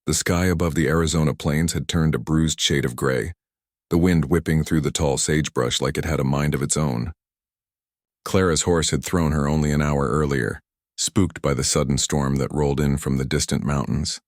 The sky above the Arizona plains had turned a bruised shade of gray, the wind whipping through the tall sagebrush like it had a mind of its own. Clara's horse had thrown her only an hour earlier, spooked by the sudden storm that rolled in from the distant mountains.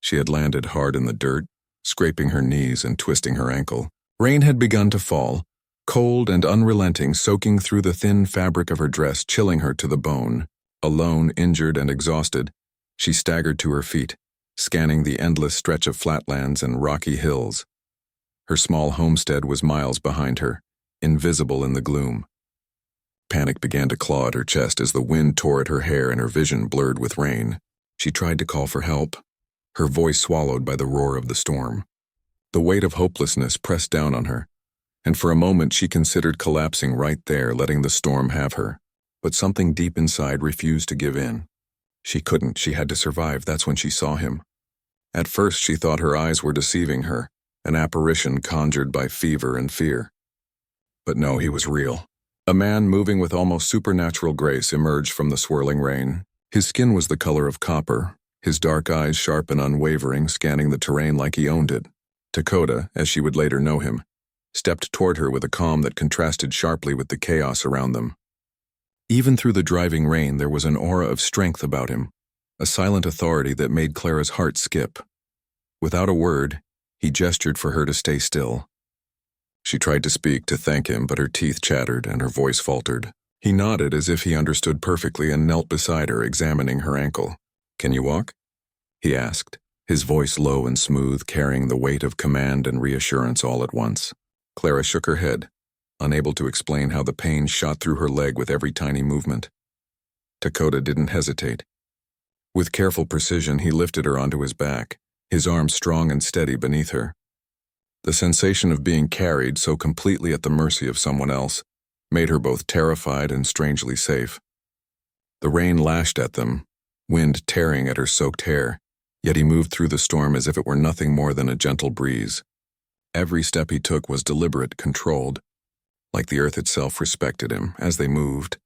She had landed hard in the dirt, scraping her knees and twisting her ankle. Rain had begun to fall, cold and unrelenting, soaking through the thin fabric of her dress, chilling her to the bone. Alone, injured and exhausted, she staggered to her feet, scanning the endless stretch of flatlands and rocky hills. Her small homestead was miles behind her, invisible in the gloom. Panic began to claw at her chest as the wind tore at her hair and her vision blurred with rain. She tried to call for help, her voice swallowed by the roar of the storm. The weight of hopelessness pressed down on her, and for a moment she considered collapsing right there, letting the storm have her. But something deep inside refused to give in. She couldn't, she had to survive. That's when she saw him. At first she thought her eyes were deceiving her, an apparition conjured by fever and fear. But no, he was real. A man moving with almost supernatural grace emerged from the swirling rain. His skin was the color of copper, his dark eyes sharp and unwavering, scanning the terrain like he owned it. Dakota, as she would later know him, stepped toward her with a calm that contrasted sharply with the chaos around them. Even through the driving rain, there was an aura of strength about him, a silent authority that made Clara's heart skip. Without a word, he gestured for her to stay still. She tried to speak, to thank him, but her teeth chattered and her voice faltered. He nodded as if he understood perfectly and knelt beside her, examining her ankle. "Can you walk?" he asked, his voice low and smooth, carrying the weight of command and reassurance all at once. Clara shook her head, unable to explain how the pain shot through her leg with every tiny movement. Dakota didn't hesitate. With careful precision, he lifted her onto his back, his arms strong and steady beneath her. The sensation of being carried so completely at the mercy of someone else made her both terrified and strangely safe. The rain lashed at them, wind tearing at her soaked hair, yet he moved through the storm as if it were nothing more than a gentle breeze. Every step he took was deliberate, controlled, like the earth itself respected him as they moved.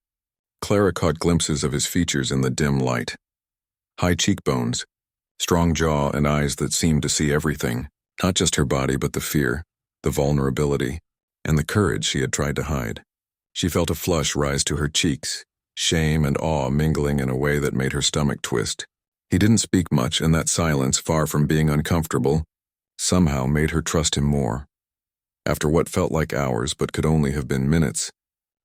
Clara caught glimpses of his features in the dim light. High cheekbones, strong jaw, and eyes that seemed to see everything, not just her body but the fear, the vulnerability, and the courage she had tried to hide. She felt a flush rise to her cheeks, shame and awe mingling in a way that made her stomach twist. He didn't speak much, and that silence, far from being uncomfortable, somehow made her trust him more. After what felt like hours but could only have been minutes,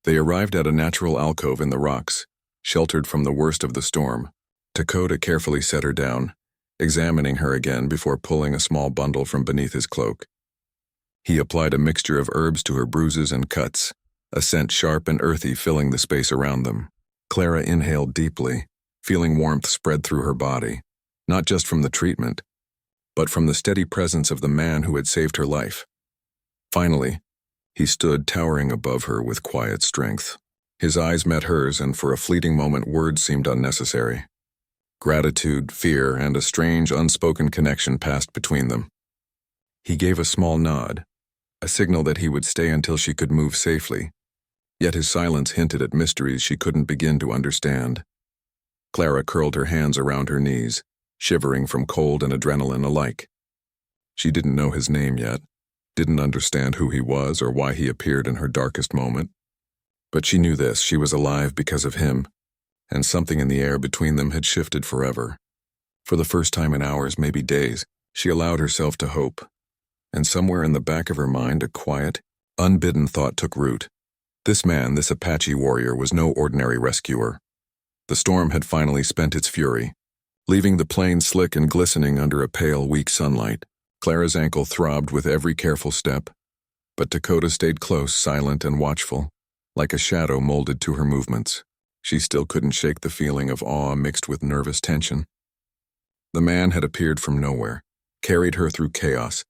they arrived at a natural alcove in the rocks, sheltered from the worst of the storm. Dakota carefully set her down, examining her again before pulling a small bundle from beneath his cloak. He applied a mixture of herbs to her bruises and cuts, a scent sharp and earthy filling the space around them. Clara inhaled deeply, feeling warmth spread through her body, not just from the treatment, but from the steady presence of the man who had saved her life. Finally, he stood towering above her with quiet strength. His eyes met hers, and for a fleeting moment words seemed unnecessary. Gratitude, fear, and a strange, unspoken connection passed between them. He gave a small nod, a signal that he would stay until she could move safely, yet his silence hinted at mysteries she couldn't begin to understand. Clara curled her hands around her knees, shivering from cold and adrenaline alike. She didn't know his name yet, didn't understand who he was or why he appeared in her darkest moment. But she knew this: she was alive because of him, and something in the air between them had shifted forever. For the first time in hours, maybe days, she allowed herself to hope. And somewhere in the back of her mind, a quiet, unbidden thought took root. This man, this Apache warrior, was no ordinary rescuer. The storm had finally spent its fury, leaving the plain slick and glistening under a pale, weak sunlight. Clara's ankle throbbed with every careful step, but Dakota stayed close, silent and watchful, like a shadow molded to her movements. She still couldn't shake the feeling of awe mixed with nervous tension. The man had appeared from nowhere, carried her through chaos,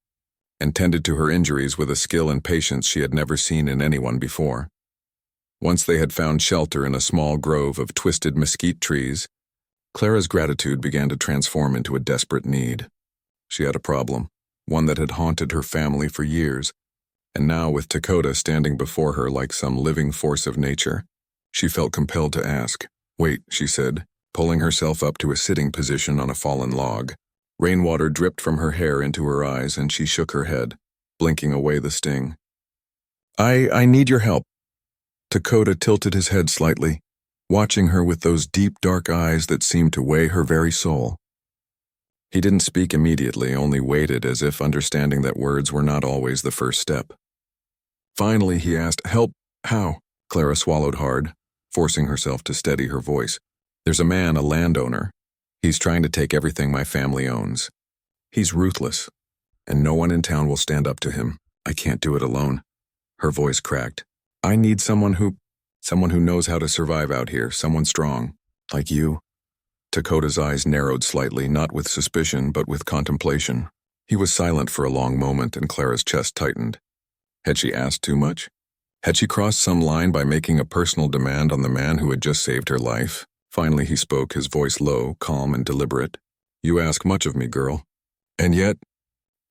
and tended to her injuries with a skill and patience she had never seen in anyone before. Once they had found shelter in a small grove of twisted mesquite trees, Clara's gratitude began to transform into a desperate need. She had a problem, one that had haunted her family for years, and now with Dakota standing before her like some living force of nature, she felt compelled to ask. "Wait," she said, pulling herself up to a sitting position on a fallen log. Rainwater dripped from her hair into her eyes, and she shook her head, blinking away the sting. I need your help. Dakota tilted his head slightly, watching her with those deep, dark eyes that seemed to weigh her very soul. He didn't speak immediately, only waited as if understanding that words were not always the first step. Finally, he asked, "Help? How?" Clara swallowed hard, forcing herself to steady her voice. "There's a man, a landowner. He's trying to take everything my family owns. He's ruthless, and no one in town will stand up to him. I can't do it alone." Her voice cracked. "I need someone who knows how to survive out here, someone strong, like you." Dakota's eyes narrowed slightly, not with suspicion, but with contemplation. He was silent for a long moment, and Clara's chest tightened. Had she asked too much? Had she crossed some line by making a personal demand on the man who had just saved her life? Finally he spoke, his voice low, calm, and deliberate. "You ask much of me, girl. And yet—"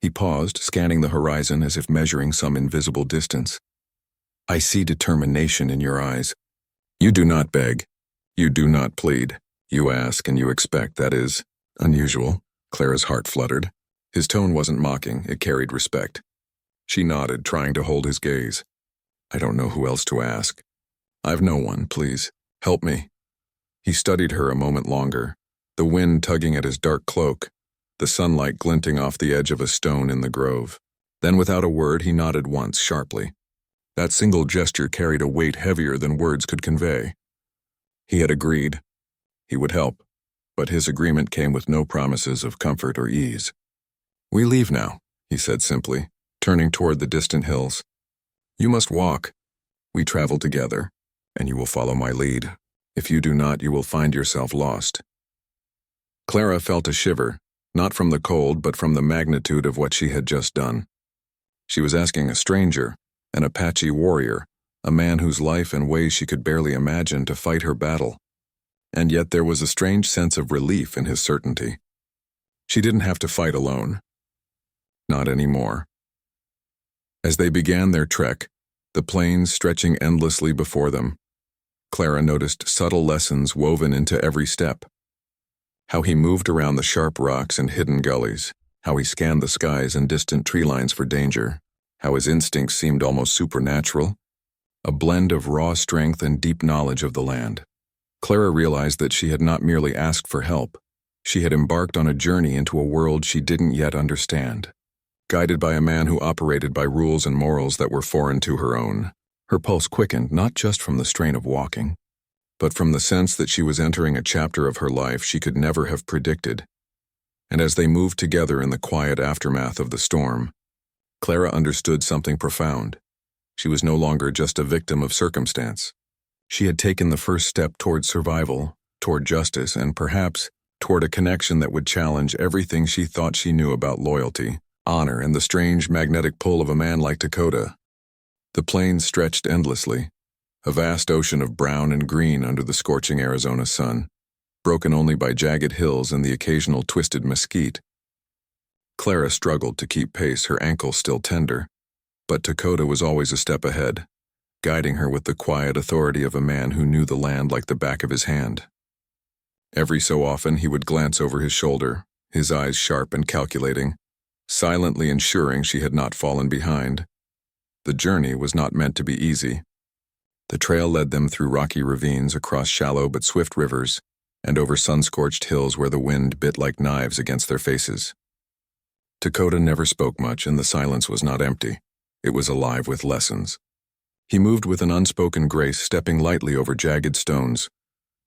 He paused, scanning the horizon as if measuring some invisible distance. "I see determination in your eyes. You do not beg. You do not plead. You ask and you expect. That is unusual." Clara's heart fluttered. His tone wasn't mocking, it carried respect. She nodded, trying to hold his gaze. "I don't know who else to ask. I've no one, please. Help me." He studied her a moment longer, the wind tugging at his dark cloak, the sunlight glinting off the edge of a stone in the grove. Then without a word he nodded once, sharply. That single gesture carried a weight heavier than words could convey. He had agreed. He would help, but his agreement came with no promises of comfort or ease. "We leave now," he said simply, turning toward the distant hills. "You must walk. We travel together, and you will follow my lead. If you do not, you will find yourself lost." Clara felt a shiver, not from the cold, but from the magnitude of what she had just done. She was asking a stranger, an Apache warrior, a man whose life and ways she could barely imagine, to fight her battle. And yet there was a strange sense of relief in his certainty. She didn't have to fight alone. Not anymore. As they began their trek, the plains stretching endlessly before them, Clara noticed subtle lessons woven into every step. How he moved around the sharp rocks and hidden gullies, how he scanned the skies and distant tree lines for danger, how his instincts seemed almost supernatural, a blend of raw strength and deep knowledge of the land. Clara realized that she had not merely asked for help. She had embarked on a journey into a world she didn't yet understand. Guided by a man who operated by rules and morals that were foreign to her own, her pulse quickened not just from the strain of walking, but from the sense that she was entering a chapter of her life she could never have predicted. And as they moved together in the quiet aftermath of the storm, Clara understood something profound. She was no longer just a victim of circumstance. She had taken the first step toward survival, toward justice, and perhaps toward a connection that would challenge everything she thought she knew about loyalty, honor, and the strange magnetic pull of a man like Dakota. The plains stretched endlessly, a vast ocean of brown and green under the scorching Arizona sun, broken only by jagged hills and the occasional twisted mesquite. Clara struggled to keep pace, her ankles still tender, but Dakota was always a step ahead, guiding her with the quiet authority of a man who knew the land like the back of his hand. Every so often he would glance over his shoulder, his eyes sharp and calculating, silently ensuring she had not fallen behind. The journey was not meant to be easy. The trail led them through rocky ravines, across shallow but swift rivers, and over sun-scorched hills where the wind bit like knives against their faces. Dakota never spoke much, and the silence was not empty. It was alive with lessons. He moved with an unspoken grace, stepping lightly over jagged stones,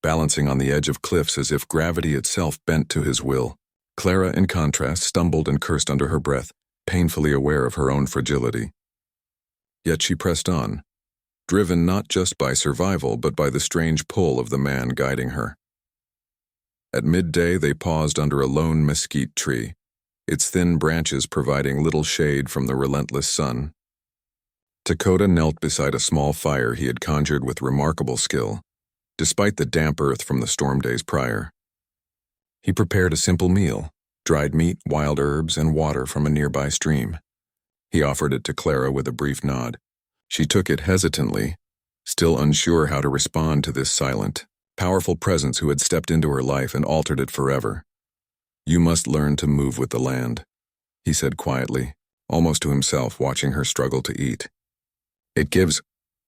balancing on the edge of cliffs as if gravity itself bent to his will. Clara, in contrast, stumbled and cursed under her breath, painfully aware of her own fragility. Yet she pressed on, driven not just by survival but by the strange pull of the man guiding her. At midday they paused under a lone mesquite tree, its thin branches providing little shade from the relentless sun. Dakota knelt beside a small fire he had conjured with remarkable skill, despite the damp earth from the storm days prior. He prepared a simple meal, dried meat, wild herbs, and water from a nearby stream. He offered it to Clara with a brief nod. She took it hesitantly, still unsure how to respond to this silent, powerful presence who had stepped into her life and altered it forever. You must learn to move with the land, he said quietly, almost to himself, watching her struggle to eat. It gives,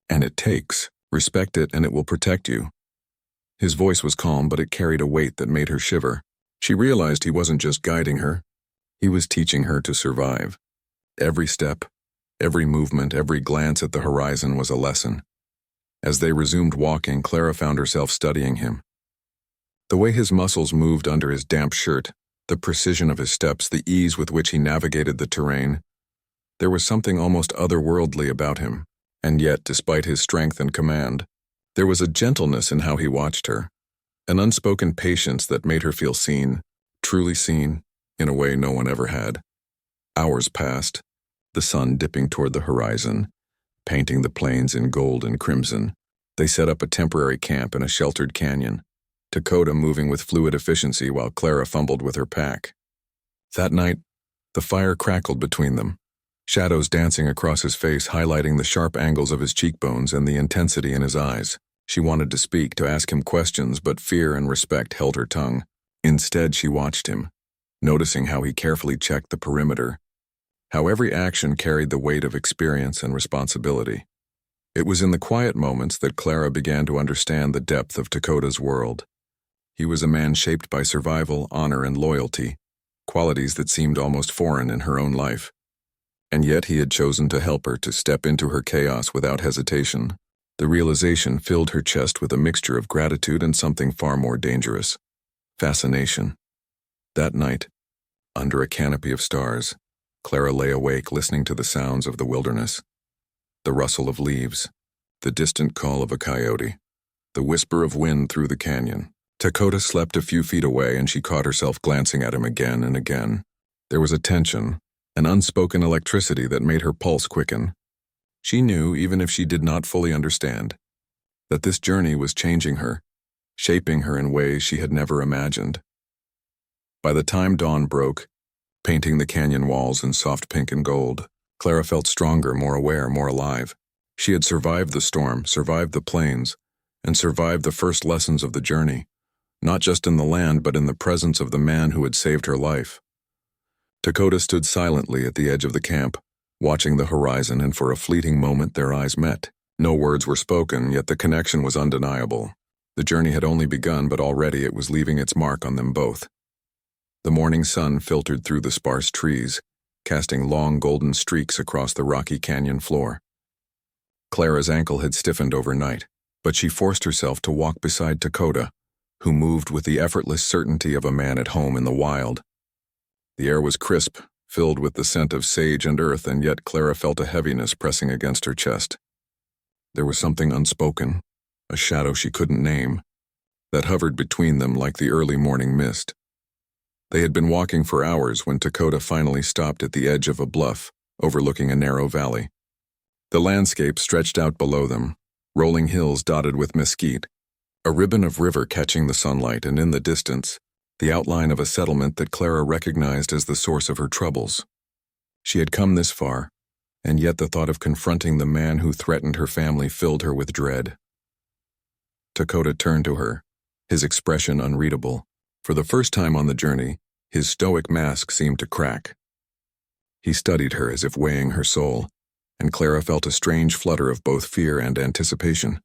and it takes. Respect it and it will protect you. His voice was calm, but it carried a weight that made her shiver. She realized he wasn't just guiding her. He was teaching her to survive. Every step, every movement, every glance at the horizon was a lesson. As they resumed walking, Clara found herself studying him. The way his muscles moved under his damp shirt, the precision of his steps, the ease with which he navigated the terrain. There was something almost otherworldly about him, and yet, despite his strength and command, there was a gentleness in how he watched her, an unspoken patience that made her feel seen, truly seen, in a way no one ever had. Hours passed, the sun dipping toward the horizon, painting the plains in gold and crimson. They set up a temporary camp in a sheltered canyon, Dakota moving with fluid efficiency while Clara fumbled with her pack. That night, the fire crackled between them, shadows dancing across his face, highlighting the sharp angles of his cheekbones and the intensity in his eyes. She wanted to speak, to ask him questions, but fear and respect held her tongue. Instead, she watched him, noticing how he carefully checked the perimeter, how every action carried the weight of experience and responsibility. It was in the quiet moments that Clara began to understand the depth of Dakota's world. He was a man shaped by survival, honor, and loyalty, qualities that seemed almost foreign in her own life. And yet he had chosen to help her, to step into her chaos without hesitation. The realization filled her chest with a mixture of gratitude and something far more dangerous: fascination. That night, under a canopy of stars, Clara lay awake listening to the sounds of the wilderness. The rustle of leaves, the distant call of a coyote, the whisper of wind through the canyon. Dakota slept a few feet away, and she caught herself glancing at him again and again. There was a tension, an unspoken electricity that made her pulse quicken. She knew, even if she did not fully understand, that this journey was changing her, shaping her in ways she had never imagined. By the time dawn broke, painting the canyon walls in soft pink and gold, Clara felt stronger, more aware, more alive. She had survived the storm, survived the plains, and survived the first lessons of the journey, not just in the land but in the presence of the man who had saved her life. Dakota stood silently at the edge of the camp, watching the horizon, and for a fleeting moment their eyes met. No words were spoken, yet the connection was undeniable. The journey had only begun, but already it was leaving its mark on them both. The morning sun filtered through the sparse trees, casting long golden streaks across the rocky canyon floor. Clara's ankle had stiffened overnight, but she forced herself to walk beside Dakota, who moved with the effortless certainty of a man at home in the wild. The air was crisp, filled with the scent of sage and earth, and yet Clara felt a heaviness pressing against her chest. There was something unspoken, a shadow she couldn't name, that hovered between them like the early morning mist. They had been walking for hours when Dakota finally stopped at the edge of a bluff, overlooking a narrow valley. The landscape stretched out below them, rolling hills dotted with mesquite, a ribbon of river catching the sunlight, and in the distance, the outline of a settlement that Clara recognized as the source of her troubles. She had come this far, and yet the thought of confronting the man who threatened her family filled her with dread. Dakota turned to her, his expression unreadable. For the first time on the journey, his stoic mask seemed to crack. He studied her as if weighing her soul, and Clara felt a strange flutter of both fear and anticipation.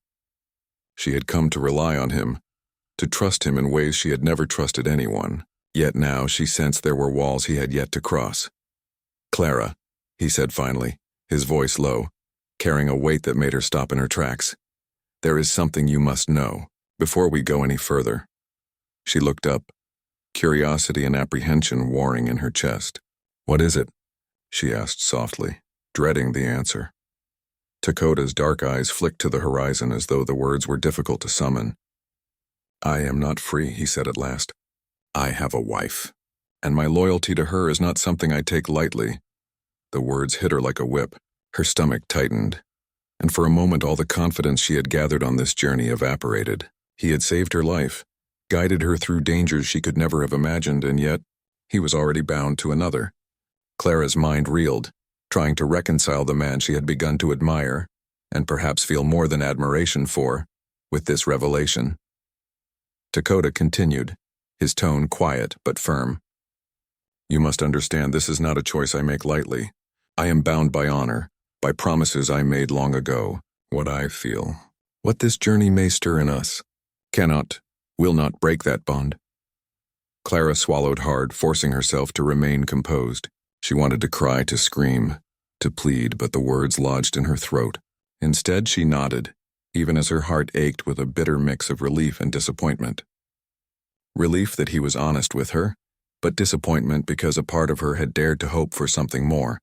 She had come to rely on him, to trust him in ways she had never trusted anyone, yet now she sensed there were walls he had yet to cross. "Clara," he said finally, his voice low, carrying a weight that made her stop in her tracks. "There is something you must know, before we go any further." She looked up, curiosity and apprehension warring in her chest. "What is it?" she asked softly, dreading the answer. Dakota's dark eyes flicked to the horizon as though the words were difficult to summon. "I am not free," he said at last. "I have a wife, and my loyalty to her is not something I take lightly." The words hit her like a whip. Her stomach tightened, and for a moment all the confidence she had gathered on this journey evaporated. He had saved her life, guided her through dangers she could never have imagined, and yet he was already bound to another. Clara's mind reeled, trying to reconcile the man she had begun to admire, and perhaps feel more than admiration for, with this revelation. Dakota continued, his tone quiet but firm. You must understand this is not a choice I make lightly. I am bound by honor, by promises I made long ago. What I feel, what this journey may stir in us, will not break that bond. Clara swallowed hard, forcing herself to remain composed. She wanted to cry, to scream, to plead, but the words lodged in her throat. Instead, she nodded, even as her heart ached with a bitter mix of relief and disappointment. Relief that he was honest with her, but disappointment because a part of her had dared to hope for something more.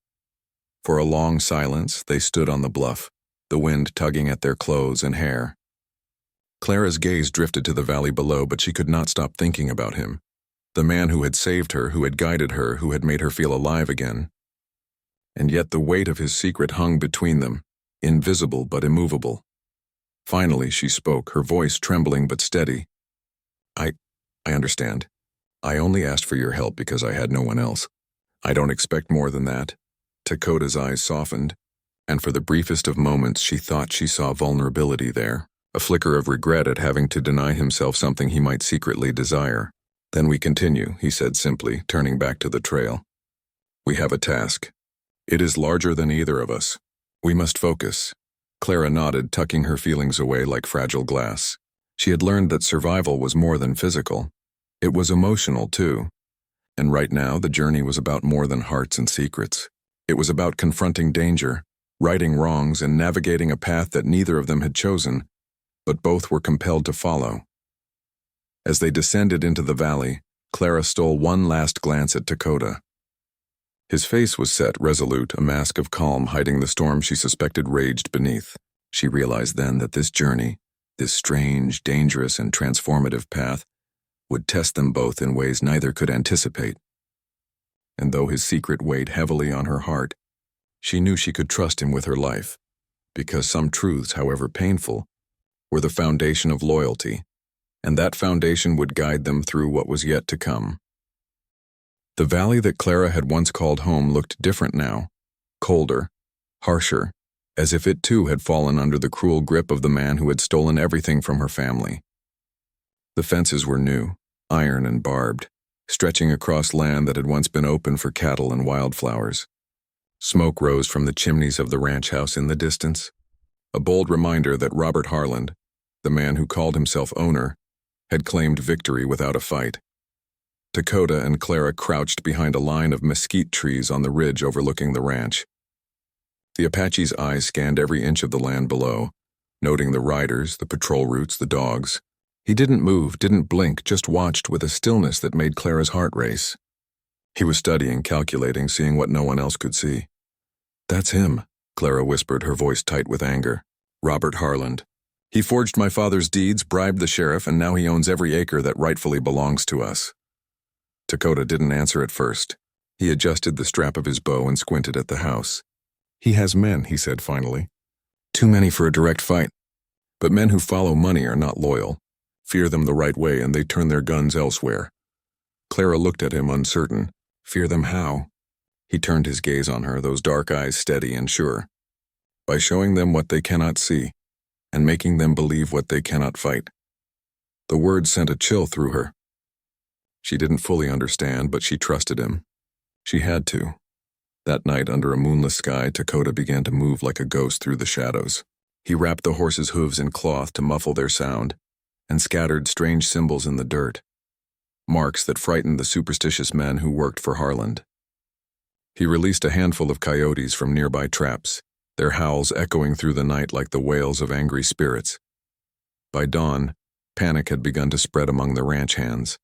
For a long silence, they stood on the bluff, the wind tugging at their clothes and hair. Clara's gaze drifted to the valley below, but she could not stop thinking about him. The man who had saved her, who had guided her, who had made her feel alive again. And yet the weight of his secret hung between them, invisible but immovable. Finally she spoke, her voice trembling but steady. I understand. I only asked for your help because I had no one else. I don't expect more than that. Dakota's eyes softened, and for the briefest of moments she thought she saw vulnerability there, a flicker of regret at having to deny himself something he might secretly desire. Then we continue, he said simply, turning back to the trail. We have a task. It is larger than either of us. We must focus. Clara nodded, tucking her feelings away like fragile glass. She had learned that survival was more than physical. It was emotional, too. And right now, the journey was about more than hearts and secrets. It was about confronting danger, righting wrongs, and navigating a path that neither of them had chosen, but both were compelled to follow. As they descended into the valley, Clara stole one last glance at Dakota. His face was set, resolute, a mask of calm hiding the storm she suspected raged beneath. She realized then that this journey, this strange, dangerous, and transformative path, would test them both in ways neither could anticipate. And though his secret weighed heavily on her heart, she knew she could trust him with her life, because some truths, however painful, were the foundation of loyalty, and that foundation would guide them through what was yet to come. The valley that Clara had once called home looked different now, colder, harsher, as if it too had fallen under the cruel grip of the man who had stolen everything from her family. The fences were new, iron and barbed, stretching across land that had once been open for cattle and wildflowers. Smoke rose from the chimneys of the ranch house in the distance, a bold reminder that Robert Harland, the man who called himself owner, had claimed victory without a fight. Dakota and Clara crouched behind a line of mesquite trees on the ridge overlooking the ranch. The Apache's eyes scanned every inch of the land below, noting the riders, the patrol routes, the dogs. He didn't move, didn't blink, just watched with a stillness that made Clara's heart race. He was studying, calculating, seeing what no one else could see. That's him, Clara whispered, her voice tight with anger. Robert Harland. He forged my father's deeds, bribed the sheriff, and now he owns every acre that rightfully belongs to us. Dakota didn't answer at first. He adjusted the strap of his bow and squinted at the house. He has men, he said finally. Too many for a direct fight. But men who follow money are not loyal. Fear them the right way and they turn their guns elsewhere. Clara looked at him uncertain. Fear them how? He turned his gaze on her, those dark eyes steady and sure. By showing them what they cannot see, and making them believe what they cannot fight. The words sent a chill through her. She didn't fully understand, but she trusted him. She had to. That night, under a moonless sky, Dakota began to move like a ghost through the shadows. He wrapped the horse's hooves in cloth to muffle their sound, and scattered strange symbols in the dirt, marks that frightened the superstitious men who worked for Harland. He released a handful of coyotes from nearby traps, their howls echoing through the night like the wails of angry spirits. By dawn, panic had begun to spread among the ranch hands.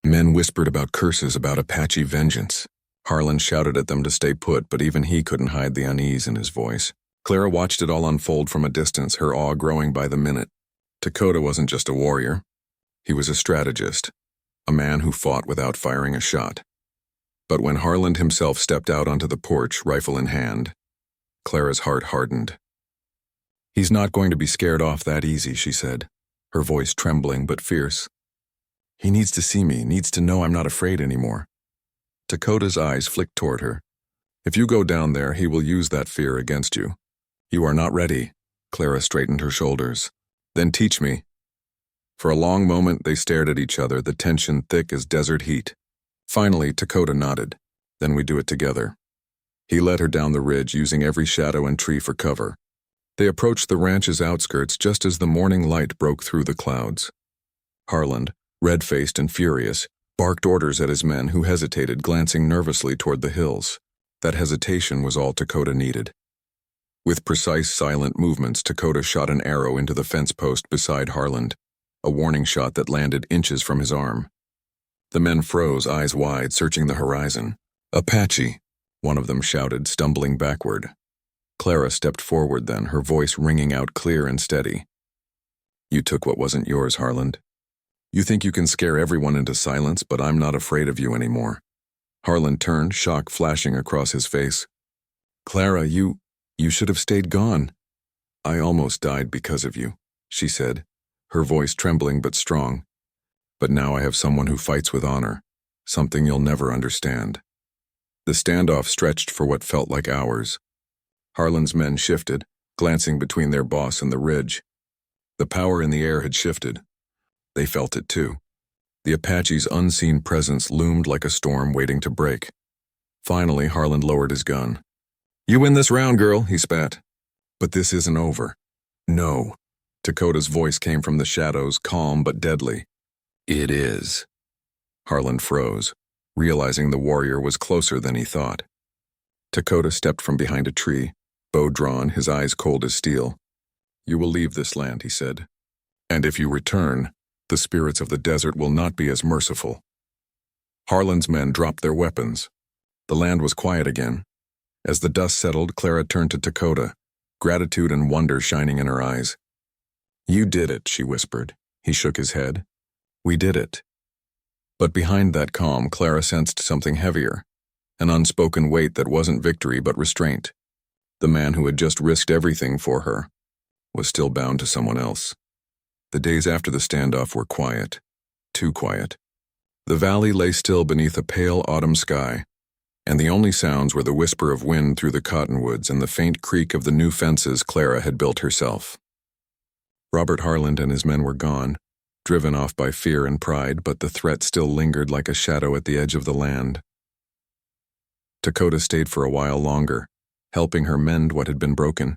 Men whispered about curses, about Apache vengeance. Harland shouted at them to stay put, but even he couldn't hide the unease in his voice. Clara watched it all unfold from a distance, her awe growing by the minute. Dakota wasn't just a warrior. He was a strategist, a man who fought without firing a shot. But when Harland himself stepped out onto the porch, rifle in hand, Clara's heart hardened. He's not going to be scared off that easy, she said, her voice trembling but fierce. He needs to see me, needs to know I'm not afraid anymore. Dakota's eyes flicked toward her. If you go down there, he will use that fear against you. You are not ready. Clara straightened her shoulders. Then teach me. For a long moment they stared at each other, the tension thick as desert heat. Finally, Dakota nodded. Then we do it together. He led her down the ridge, using every shadow and tree for cover. They approached the ranch's outskirts just as the morning light broke through the clouds. Harland, red-faced and furious, barked orders at his men who hesitated, glancing nervously toward the hills. That hesitation was all Dakota needed. With precise, silent movements, Dakota shot an arrow into the fence post beside Harland, a warning shot that landed inches from his arm. The men froze, eyes wide, searching the horizon. "Apache," one of them shouted, stumbling backward. Clara stepped forward then, her voice ringing out clear and steady. "You took what wasn't yours, Harland. You think you can scare everyone into silence, but I'm not afraid of you anymore." Harland turned, shock flashing across his face. "Clara, you should have stayed gone." "I almost died because of you," she said, her voice trembling but strong. "But now I have someone who fights with honor, something you'll never understand." The standoff stretched for what felt like hours. Harland's men shifted, glancing between their boss and the ridge. The power in the air had shifted. They felt it too. The Apache's unseen presence loomed like a storm waiting to break. Finally, Harland lowered his gun. "You win this round, girl," he spat. "But this isn't over." "No." Dakota's voice came from the shadows, calm but deadly. "It is." Harland froze, realizing the warrior was closer than he thought. Dakota stepped from behind a tree, bow drawn, his eyes cold as steel. "You will leave this land," he said. "And if you return, the spirits of the desert will not be as merciful." Harland's men dropped their weapons. The land was quiet again. As the dust settled, Clara turned to Dakota, gratitude and wonder shining in her eyes. "You did it," she whispered. He shook his head. "We did it." But behind that calm, Clara sensed something heavier, an unspoken weight that wasn't victory but restraint. The man who had just risked everything for her was still bound to someone else. The days after the standoff were quiet, too quiet. The valley lay still beneath a pale autumn sky, and the only sounds were the whisper of wind through the cottonwoods and the faint creak of the new fences Clara had built herself. Robert Harland and his men were gone, driven off by fear and pride, but the threat still lingered like a shadow at the edge of the land. Dakota stayed for a while longer, helping her mend what had been broken.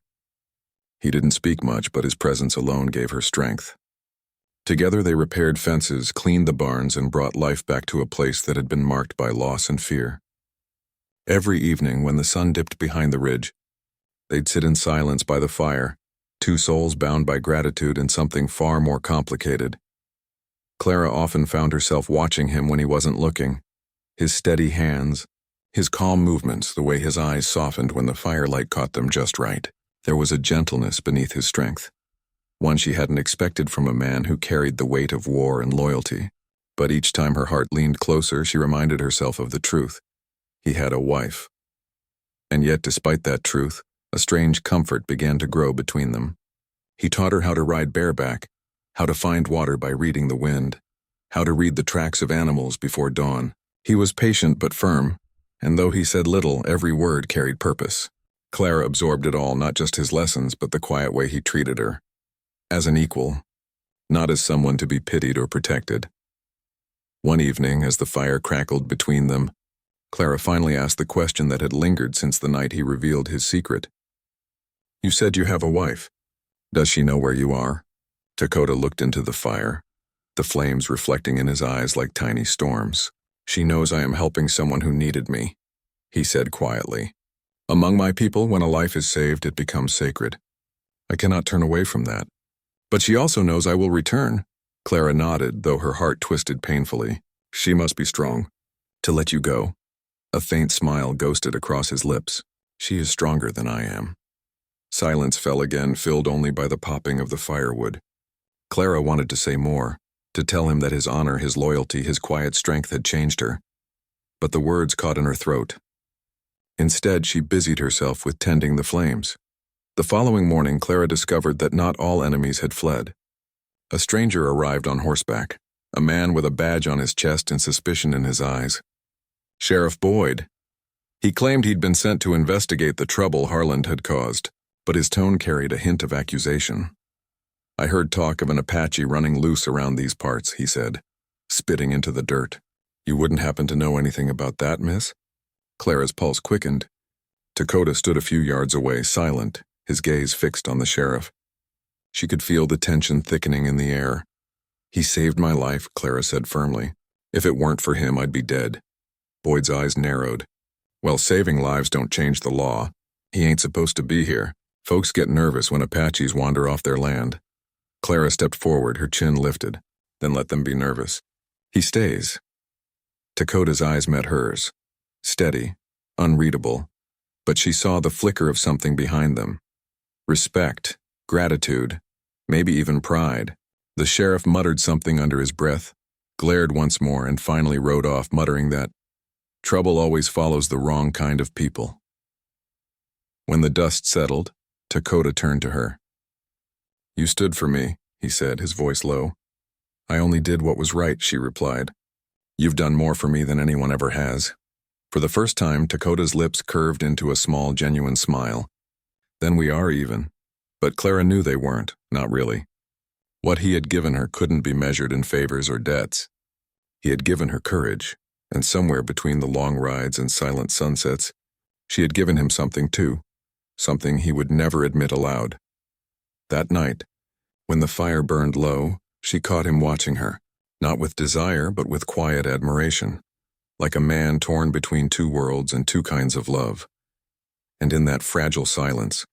He didn't speak much, but his presence alone gave her strength. Together they repaired fences, cleaned the barns, and brought life back to a place that had been marked by loss and fear. Every evening, when the sun dipped behind the ridge, they'd sit in silence by the fire, two souls bound by gratitude and something far more complicated. Clara often found herself watching him when he wasn't looking. His steady hands, his calm movements, the way his eyes softened when the firelight caught them just right. There was a gentleness beneath his strength, one she hadn't expected from a man who carried the weight of war and loyalty. But each time her heart leaned closer, she reminded herself of the truth. He had a wife. And yet, despite that truth, a strange comfort began to grow between them. He taught her how to ride bareback, how to find water by reading the wind, how to read the tracks of animals before dawn. He was patient but firm, and though he said little, every word carried purpose. Clara absorbed it all, not just his lessons, but the quiet way he treated her. As an equal, not as someone to be pitied or protected. One evening, as the fire crackled between them, Clara finally asked the question that had lingered since the night he revealed his secret. "You said you have a wife. Does she know where you are?" Dakota looked into the fire, the flames reflecting in his eyes like tiny storms. "She knows I am helping someone who needed me," he said quietly. "Among my people, when a life is saved, it becomes sacred. I cannot turn away from that. But she also knows I will return." Clara nodded, though her heart twisted painfully. "She must be strong. To let you go?" A faint smile ghosted across his lips. "She is stronger than I am." Silence fell again, filled only by the popping of the firewood. Clara wanted to say more, to tell him that his honor, his loyalty, his quiet strength had changed her. But the words caught in her throat. Instead, she busied herself with tending the flames. The following morning, Clara discovered that not all enemies had fled. A stranger arrived on horseback, a man with a badge on his chest and suspicion in his eyes. Sheriff Boyd. He claimed he'd been sent to investigate the trouble Harland had caused, but his tone carried a hint of accusation. "I heard talk of an Apache running loose around these parts," he said, spitting into the dirt. You wouldn't happen to know anything about that, miss? Clara's pulse quickened. Dakota stood a few yards away, silent, his gaze fixed on the sheriff. She could feel the tension thickening in the air. He saved my life, Clara said firmly. If it weren't for him, I'd be dead. Boyd's eyes narrowed. Well, saving lives don't change the law. He ain't supposed to be here. Folks get nervous when Apaches wander off their land. Clara stepped forward, her chin lifted. Then let them be nervous. He stays. Dakota's eyes met hers. Steady, unreadable. But she saw the flicker of something behind them. Respect, gratitude, maybe even pride. The sheriff muttered something under his breath, glared once more, and finally rode off, muttering that trouble always follows the wrong kind of people. When the dust settled, Dakota turned to her. You stood for me, he said, his voice low. I only did what was right, she replied. You've done more for me than anyone ever has. For the first time, Dakota's lips curved into a small, genuine smile. Then we are even. But Clara knew they weren't, not really. What he had given her couldn't be measured in favors or debts. He had given her courage, and somewhere between the long rides and silent sunsets, she had given him something too, something he would never admit aloud. That night, when the fire burned low, she caught him watching her, not with desire but with quiet admiration, like a man torn between two worlds and two kinds of love. And in that fragile silence,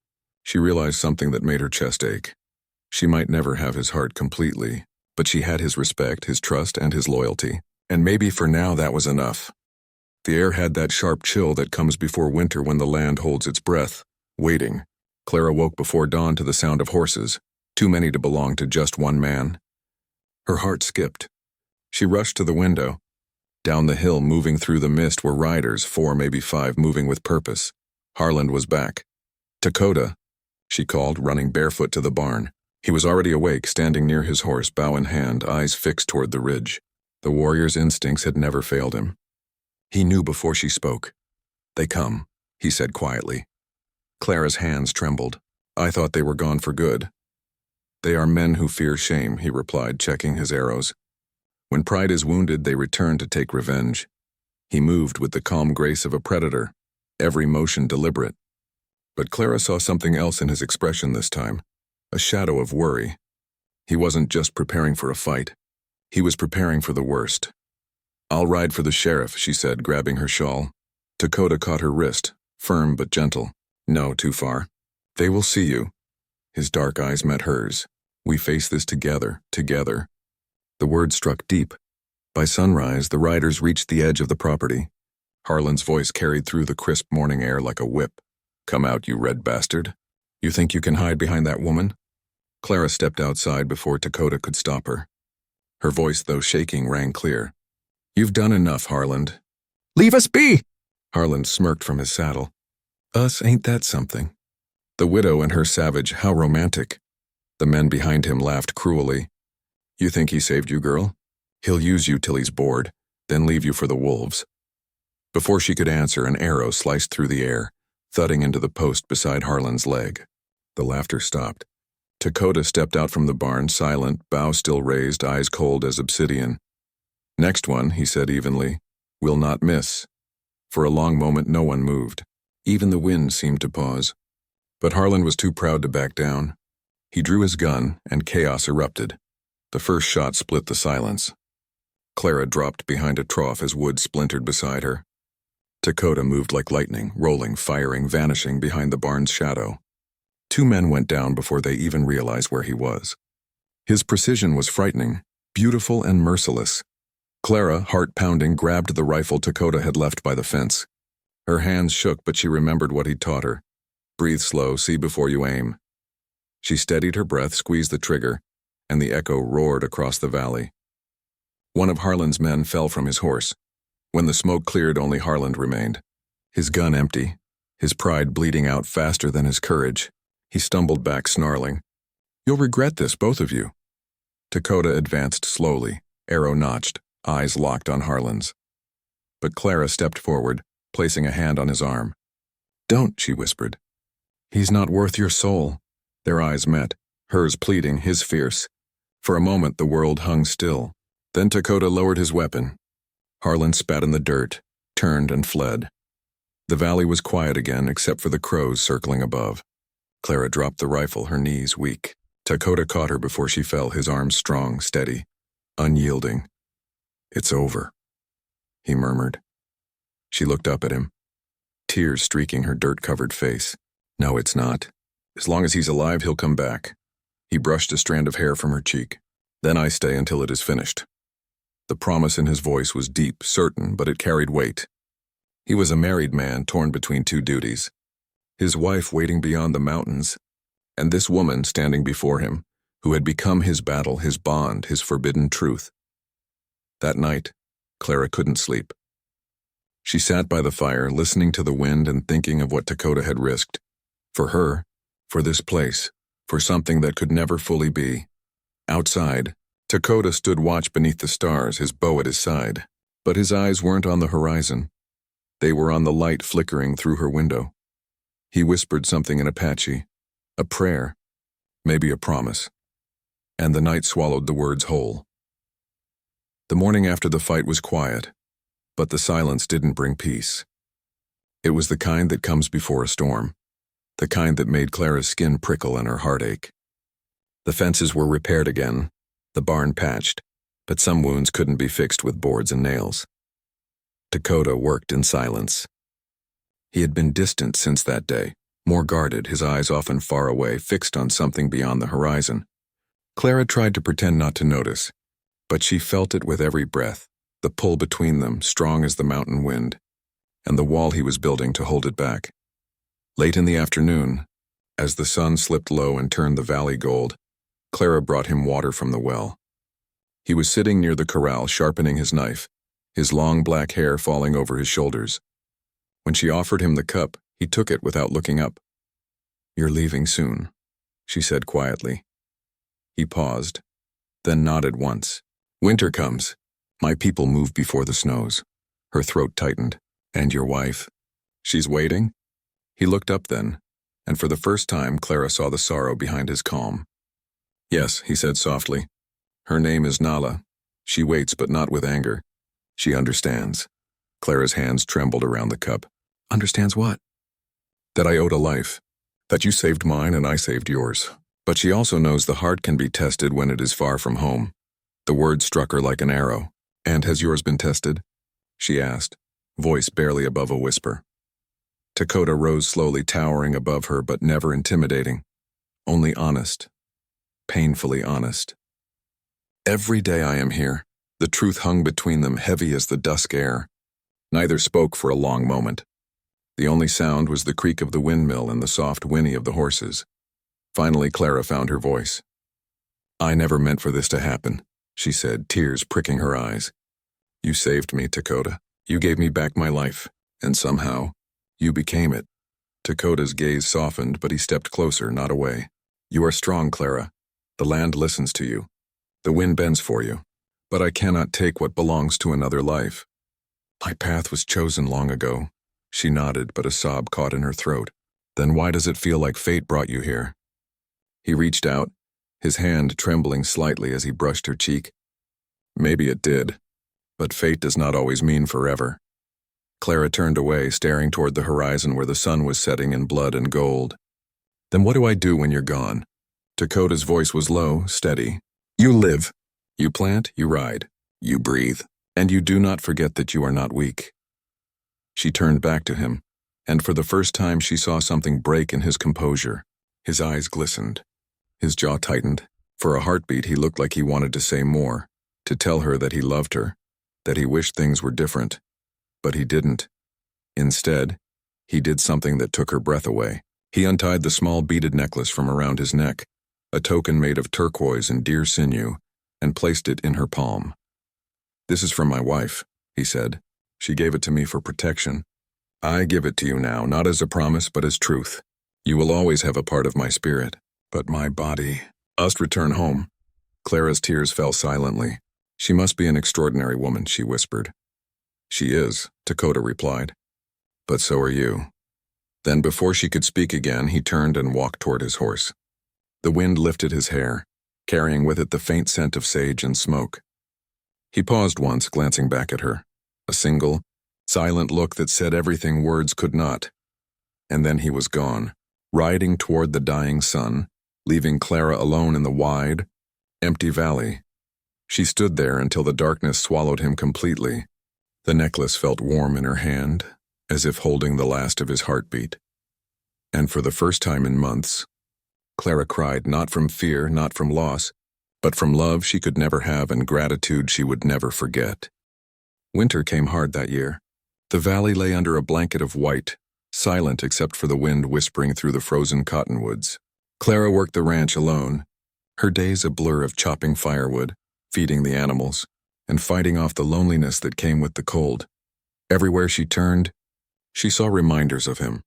she realized something that made her chest ache. She might never have his heart completely, but she had his respect, his trust, and his loyalty. And maybe for now that was enough. The air had that sharp chill that comes before winter when the land holds its breath, waiting. Clara woke before dawn to the sound of horses, too many to belong to just one man. Her heart skipped. She rushed to the window. Down the hill, moving through the mist, were riders, 4, maybe 5, moving with purpose. Harland was back. Dakota, she called, running barefoot to the barn. He was already awake, standing near his horse, bow in hand, eyes fixed toward the ridge. The warrior's instincts had never failed him. He knew before she spoke. They come, he said quietly. Clara's hands trembled. I thought they were gone for good. They are men who fear shame, he replied, checking his arrows. When pride is wounded, they return to take revenge. He moved with the calm grace of a predator, every motion deliberate. But Clara saw something else in his expression this time, a shadow of worry. He wasn't just preparing for a fight. He was preparing for the worst. I'll ride for the sheriff, she said, grabbing her shawl. Dakota caught her wrist, firm but gentle. No, too far. They will see you. His dark eyes met hers. We face this together, together. The word struck deep. By sunrise, the riders reached the edge of the property. Harland's voice carried through the crisp morning air like a whip. Come out, you red bastard. You think you can hide behind that woman? Clara stepped outside before Dakota could stop her. Her voice, though shaking, rang clear. You've done enough, Harland. Leave us be! Harland smirked from his saddle. Us, ain't that something? The widow and her savage, how romantic. The men behind him laughed cruelly. You think he saved you, girl? He'll use you till he's bored, then leave you for the wolves. Before she could answer, an arrow sliced through the air, thudding into the post beside Harland's leg. The laughter stopped. Dakota stepped out from the barn, silent, bow still raised, eyes cold as obsidian. Next one, he said evenly, will not miss. For a long moment no one moved. Even the wind seemed to pause. But Harland was too proud to back down. He drew his gun, and chaos erupted. The first shot split the silence. Clara dropped behind a trough as wood splintered beside her. Dakota moved like lightning, rolling, firing, vanishing behind the barn's shadow. 2 men went down before they even realized where he was. His precision was frightening, beautiful and merciless. Clara, heart pounding, grabbed the rifle Dakota had left by the fence. Her hands shook, but she remembered what he'd taught her. Breathe slow, see before you aim. She steadied her breath, squeezed the trigger, and the echo roared across the valley. One of Harland's men fell from his horse. When the smoke cleared, only Harland remained. His gun empty, his pride bleeding out faster than his courage. He stumbled back, snarling. You'll regret this, both of you. Dakota advanced slowly, arrow notched, eyes locked on Harland's. But Clara stepped forward, placing a hand on his arm. Don't, she whispered. He's not worth your soul. Their eyes met, hers pleading, his fierce. For a moment the world hung still. Then Dakota lowered his weapon. Harlan spat in the dirt, turned and fled. The valley was quiet again except for the crows circling above. Clara dropped the rifle, her knees weak. Dakota caught her before she fell, his arms strong, steady, unyielding. "It's over," he murmured. She looked up at him, tears streaking her dirt-covered face. "No, it's not. As long as he's alive, he'll come back." He brushed a strand of hair from her cheek. "Then I stay until it is finished." The promise in his voice was deep, certain, but it carried weight. He was a married man torn between two duties. His wife waiting beyond the mountains, and this woman standing before him, who had become his battle, his bond, his forbidden truth. That night, Clara couldn't sleep. She sat by the fire, listening to the wind and thinking of what Dakota had risked. For her, for this place, for something that could never fully be. Outside, Dakota stood watch beneath the stars, his bow at his side. But his eyes weren't on the horizon. They were on the light flickering through her window. He whispered something in Apache, a prayer, maybe a promise. And the night swallowed the words whole. The morning after the fight was quiet, but the silence didn't bring peace. It was the kind that comes before a storm, the kind that made Clara's skin prickle and her heart ache. The fences were repaired again, the barn patched, but some wounds couldn't be fixed with boards and nails. Dakota worked in silence. He had been distant since that day, more guarded, his eyes often far away, fixed on something beyond the horizon. Clara tried to pretend not to notice, but she felt it with every breath, the pull between them, strong as the mountain wind, and the wall he was building to hold it back. Late in the afternoon, as the sun slipped low and turned the valley gold, Clara brought him water from the well. He was sitting near the corral, sharpening his knife, his long black hair falling over his shoulders. When she offered him the cup, he took it without looking up. "You're leaving soon," she said quietly. He paused, then nodded once. "Winter comes. My people move before the snows." Her throat tightened. "And your wife? She's waiting?" He looked up then, and for the first time Clara saw the sorrow behind his calm. "Yes," he said softly. "Her name is Nala. She waits, but not with anger. She understands." Clara's hands trembled around the cup. "Understands what?" "That I owed a life. That you saved mine and I saved yours. But she also knows the heart can be tested when it is far from home." The word struck her like an arrow. "And has yours been tested?" she asked, voice barely above a whisper. Dakota rose slowly, towering above her but never intimidating. Only honest. Painfully honest. "Every day I am here." The truth hung between them, heavy as the dusk air. Neither spoke for a long moment. The only sound was the creak of the windmill and the soft whinny of the horses. Finally, Clara found her voice. "I never meant for this to happen," she said, tears pricking her eyes. "You saved me, Dakota. You gave me back my life, and somehow, you became it." Dakota's gaze softened, but he stepped closer, not away. "You are strong, Clara. The land listens to you. The wind bends for you. But I cannot take what belongs to another life. My path was chosen long ago." She nodded, but a sob caught in her throat. "Then why does it feel like fate brought you here?" He reached out, his hand trembling slightly as he brushed her cheek. "Maybe it did, but fate does not always mean forever." Clara turned away, staring toward the horizon where the sun was setting in blood and gold. "Then what do I do when you're gone?" Dakota's voice was low, steady. "You live. You plant, you ride, you breathe, and you do not forget that you are not weak." She turned back to him, and for the first time she saw something break in his composure. His eyes glistened. His jaw tightened. For a heartbeat he looked like he wanted to say more, to tell her that he loved her, that he wished things were different. But he didn't. Instead, he did something that took her breath away. He untied the small beaded necklace from around his neck, a token made of turquoise and deer sinew, and placed it in her palm. "This is from my wife," he said. "She gave it to me for protection. I give it to you now, not as a promise, but as truth. You will always have a part of my spirit, but my body must return home." Clara's tears fell silently. "She must be an extraordinary woman," she whispered. "She is," Dakota replied. "But so are you." Then before she could speak again, he turned and walked toward his horse. The wind lifted his hair, carrying with it the faint scent of sage and smoke. He paused once, glancing back at her. A single, silent look that said everything words could not. And then he was gone, riding toward the dying sun, leaving Clara alone in the wide, empty valley. She stood there until the darkness swallowed him completely. The necklace felt warm in her hand, as if holding the last of his heartbeat. And for the first time in months, Clara cried, not from fear, not from loss, but from love she could never have and gratitude she would never forget. Winter came hard that year. The valley lay under a blanket of white, silent except for the wind whispering through the frozen cottonwoods. Clara worked the ranch alone, her days a blur of chopping firewood, feeding the animals, and fighting off the loneliness that came with the cold. Everywhere she turned, she saw reminders of him.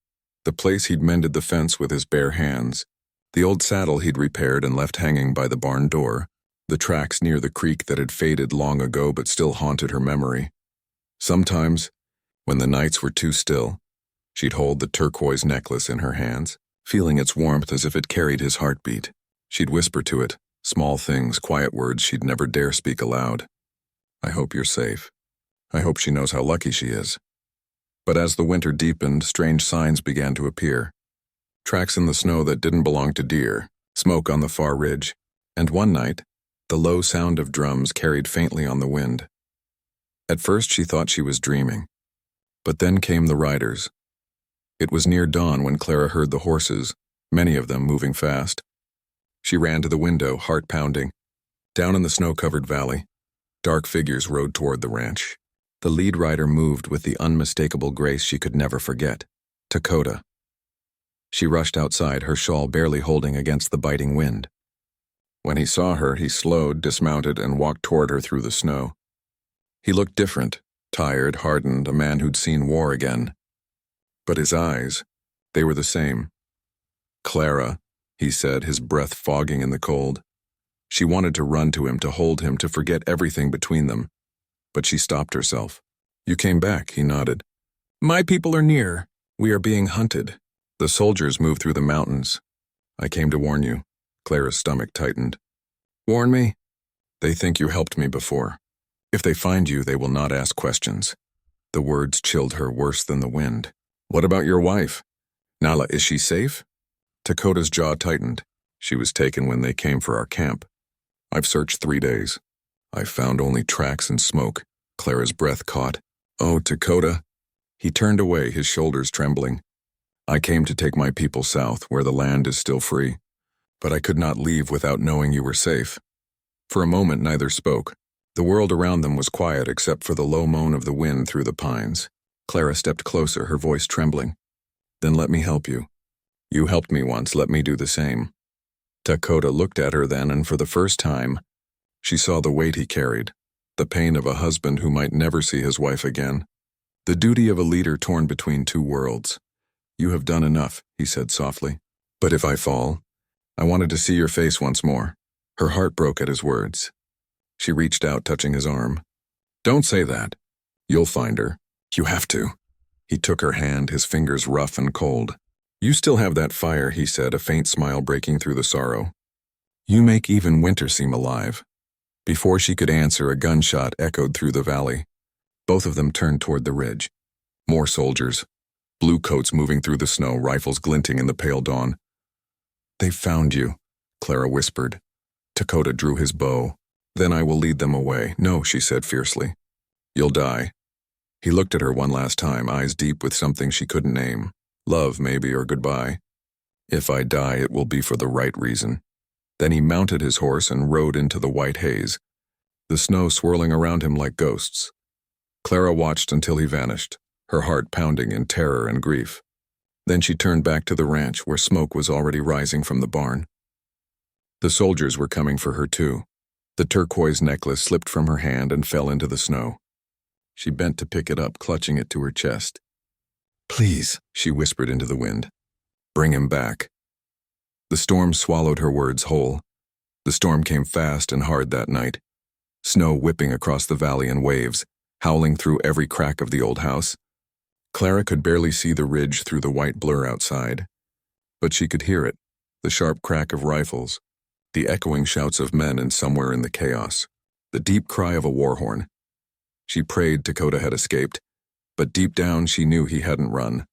The place he'd mended the fence with his bare hands, the old saddle he'd repaired and left hanging by the barn door, the tracks near the creek that had faded long ago but still haunted her memory. Sometimes, when the nights were too still, she'd hold the turquoise necklace in her hands, feeling its warmth as if it carried his heartbeat. She'd whisper to it, small things, quiet words she'd never dare speak aloud. I hope you're safe. I hope she knows how lucky she is. But as the winter deepened, strange signs began to appear. Tracks in the snow that didn't belong to deer, smoke on the far ridge, and one night, the low sound of drums carried faintly on the wind. At first she thought she was dreaming, but then came the riders. It was near dawn when Clara heard the horses, many of them moving fast. She ran to the window, heart pounding. Down in the snow-covered valley, dark figures rode toward the ranch. The lead rider moved with the unmistakable grace she could never forget. Dakota. She rushed outside, her shawl barely holding against the biting wind. When he saw her, he slowed, dismounted, and walked toward her through the snow. He looked different, tired, hardened, a man who'd seen war again. But his eyes, they were the same. Clara, he said, his breath fogging in the cold. She wanted to run to him, to hold him, to forget everything between them. But she stopped herself. You came back, he nodded. My people are near. We are being hunted. The soldiers move through the mountains. I came to warn you. Clara's stomach tightened. Warn me? They think you helped me before. If they find you, they will not ask questions. The words chilled her worse than the wind. What about your wife? Nala, is she safe? Dakota's jaw tightened. She was taken when they came for our camp. I've searched 3 days. I've found only tracks and smoke. Clara's breath caught. Oh, Dakota. He turned away, his shoulders trembling. I came to take my people south, where the land is still free. But I could not leave without knowing you were safe. For a moment, neither spoke. The world around them was quiet except for the low moan of the wind through the pines. Clara stepped closer, her voice trembling. Then let me help you. You helped me once, let me do the same. Dakota looked at her then, and for the first time, she saw the weight he carried, the pain of a husband who might never see his wife again, the duty of a leader torn between two worlds. You have done enough, he said softly. But if I fall, I wanted to see your face once more. Her heart broke at his words. She reached out, touching his arm. Don't say that. You'll find her. You have to. He took her hand, his fingers rough and cold. You still have that fire, he said, a faint smile breaking through the sorrow. You make even winter seem alive. Before she could answer, a gunshot echoed through the valley. Both of them turned toward the ridge. More soldiers. Blue coats moving through the snow, rifles glinting in the pale dawn. They've found you, Clara whispered. Dakota drew his bow. Then I will lead them away. No, she said fiercely. You'll die. He looked at her one last time, eyes deep with something she couldn't name. Love, maybe, or goodbye. If I die, it will be for the right reason. Then he mounted his horse and rode into the white haze, the snow swirling around him like ghosts. Clara watched until he vanished, her heart pounding in terror and grief. Then she turned back to the ranch where smoke was already rising from the barn. The soldiers were coming for her too. The turquoise necklace slipped from her hand and fell into the snow. She bent to pick it up, clutching it to her chest. Please, she whispered into the wind. Bring him back. The storm swallowed her words whole. The storm came fast and hard that night. Snow whipping across the valley in waves, howling through every crack of the old house. Clara could barely see the ridge through the white blur outside. But she could hear it, the sharp crack of rifles, the echoing shouts of men, and somewhere in the chaos, the deep cry of a war horn. She prayed Dakota had escaped, but deep down she knew he hadn't run.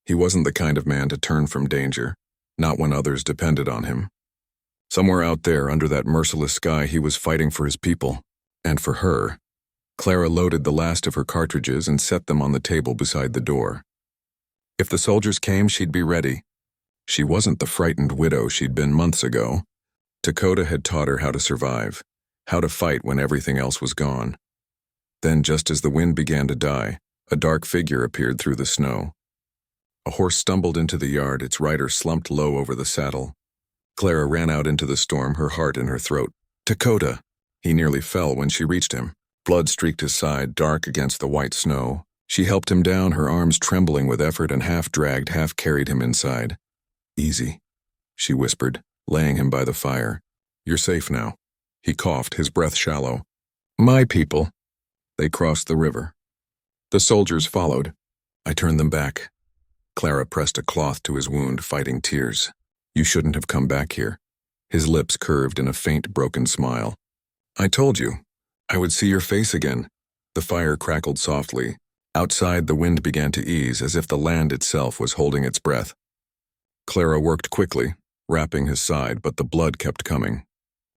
He wasn't the kind of man to turn from danger, not when others depended on him. Somewhere out there under that merciless sky he was fighting for his people, and for her. Clara loaded the last of her cartridges and set them on the table beside the door. If the soldiers came, she'd be ready. She wasn't the frightened widow she'd been months ago. Dakota had taught her how to survive, how to fight when everything else was gone. Then, just as the wind began to die, a dark figure appeared through the snow. A horse stumbled into the yard, its rider slumped low over the saddle. Clara ran out into the storm, her heart in her throat. Dakota! He nearly fell when she reached him. Blood streaked his side, dark against the white snow. She helped him down, her arms trembling with effort, and half-dragged, half-carried him inside. Easy, she whispered, laying him by the fire. You're safe now. He coughed, his breath shallow. My people. They crossed the river. The soldiers followed. I turned them back. Clara pressed a cloth to his wound, fighting tears. You shouldn't have come back here. His lips curved in a faint, broken smile. I told you. I would see your face again. The fire crackled softly. Outside, the wind began to ease, as if the land itself was holding its breath. Clara worked quickly, wrapping his side, but the blood kept coming.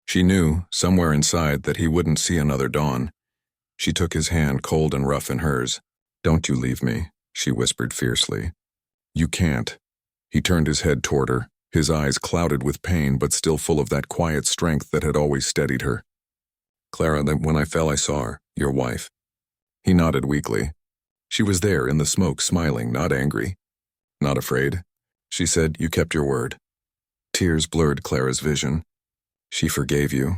She knew, somewhere inside, that he wouldn't see another dawn. She took his hand, cold and rough, in hers. Don't you leave me, she whispered fiercely. You can't. He turned his head toward her, his eyes clouded with pain but still full of that quiet strength that had always steadied her. Clara, when I fell I saw her, your wife. He nodded weakly. She was there in the smoke, smiling, not angry. Not afraid. She said, you kept your word. Tears blurred Clara's vision. She forgave you.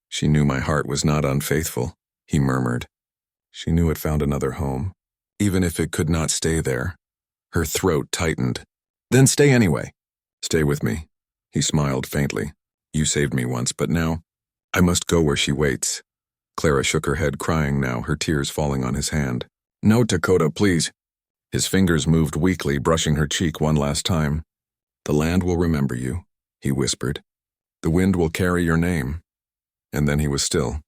She knew my heart was not unfaithful, he murmured. She knew it found another home, even if it could not stay there. Her throat tightened. Then stay anyway. Stay with me. He smiled faintly. You saved me once, but now I must go where she waits. Clara shook her head, crying now, her tears falling on his hand. No, Dakota, please. His fingers moved weakly, brushing her cheek one last time. The land will remember you, he whispered. The wind will carry your name. And then he was still.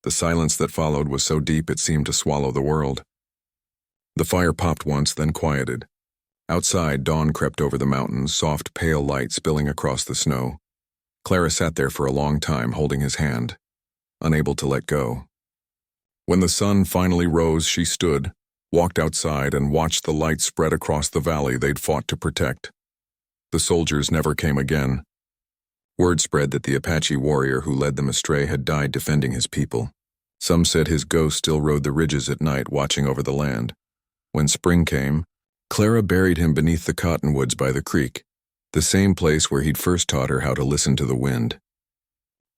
The silence that followed was so deep it seemed to swallow the world. The fire popped once, then quieted. Outside, dawn crept over the mountains, soft, pale light spilling across the snow. Clara sat there for a long time, holding his hand, unable to let go. When the sun finally rose, she stood, walked outside, and watched the light spread across the valley they'd fought to protect. The soldiers never came again. Word spread that the Apache warrior who led them astray had died defending his people. Some said his ghost still rode the ridges at night, watching over the land. When spring came, Clara buried him beneath the cottonwoods by the creek, the same place where he'd first taught her how to listen to the wind.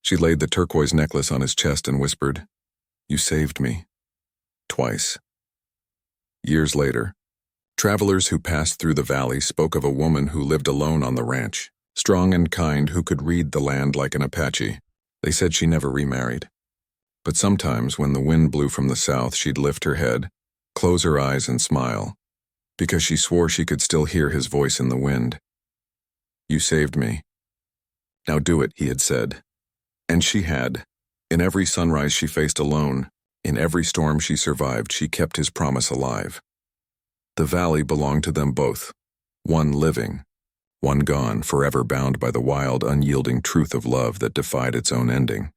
She laid the turquoise necklace on his chest and whispered, You saved me. Twice. Years later, travelers who passed through the valley spoke of a woman who lived alone on the ranch, strong and kind, who could read the land like an Apache. They said she never remarried. But sometimes when the wind blew from the south, she'd lift her head, close her eyes and smile, because she swore she could still hear his voice in the wind. You saved me. Now do it, he had said. And she had. In every sunrise she faced alone, in every storm she survived, she kept his promise alive. The valley belonged to them both, one living, one gone, forever bound by the wild, unyielding truth of love that defied its own ending.